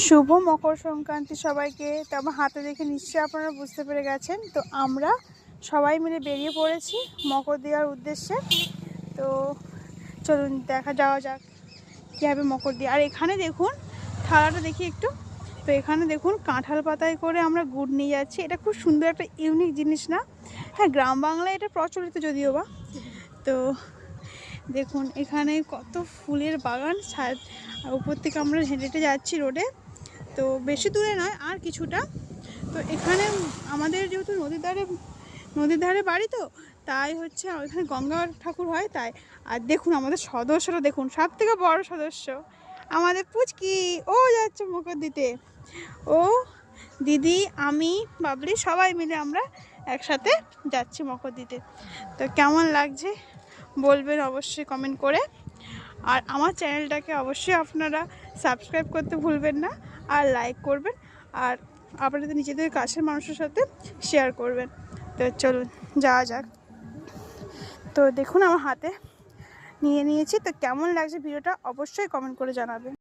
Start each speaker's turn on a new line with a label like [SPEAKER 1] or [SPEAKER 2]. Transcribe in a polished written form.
[SPEAKER 1] শুভ মকর সংক্রান্তি সবাইকে। তো আমার হাতে দেখে নিশ্চয়ই আপনারা বুঝতে পেরে গেছেন। তো আমরা সবাই মিলে বেরিয়ে পড়েছি মকর দেওয়ার উদ্দেশ্যে। তো চলুন দেখা যাওয়া যাক কীভাবে মকর দিয়ে। আর এখানে দেখুন থালাটা দেখি একটু। তো এখানে দেখুন কাঁঠাল পাতায় করে আমরা গুড় নিয়ে যাচ্ছি। এটা খুব সুন্দর একটা ইউনিক জিনিস না? হ্যাঁ, গ্রাম বাংলায় এটা প্রচলিত যদিও বা। তো দেখুন এখানে কত ফুলের বাগান, উপর থেকে আমরা হেঁটে হেঁটে যাচ্ছি রোডে। তো বেশি দূরে নয়, আর কিছুটা। তো এখানে আমাদের যেহেতু নদীর ধারে বাড়ি, তো তাই হচ্ছে এখানে গঙ্গা ঠাকুর হয় তাই। আর দেখুন আমাদের সদস্যরা, দেখুন সব থেকে বড় সদস্য আমাদের পুচকি, ও যাচ্ছে মকর দিতে। ও দিদি, আমি, বাবলি সবাই মিলে আমরা একসাথে যাচ্ছি মকর দিতে। তো কেমন লাগছে বলবেন অবশ্যই কমেন্ট করে। আর আমার চ্যানেলটাকে অবশ্যই আপনারা সাবস্ক্রাইব করতে ভুলবেন না, আর লাইক করবেন, আর আপনাদের নিজেদের কাছের মানুষের সাথে শেয়ার করবেন। তো চলুন যাওয়া যাক। তো দেখুন আমার হাতে নিয়ে নিয়েছি। তো কেমন লাগছে ভিডিওটা অবশ্যই কমেন্ট করে জানাবেন।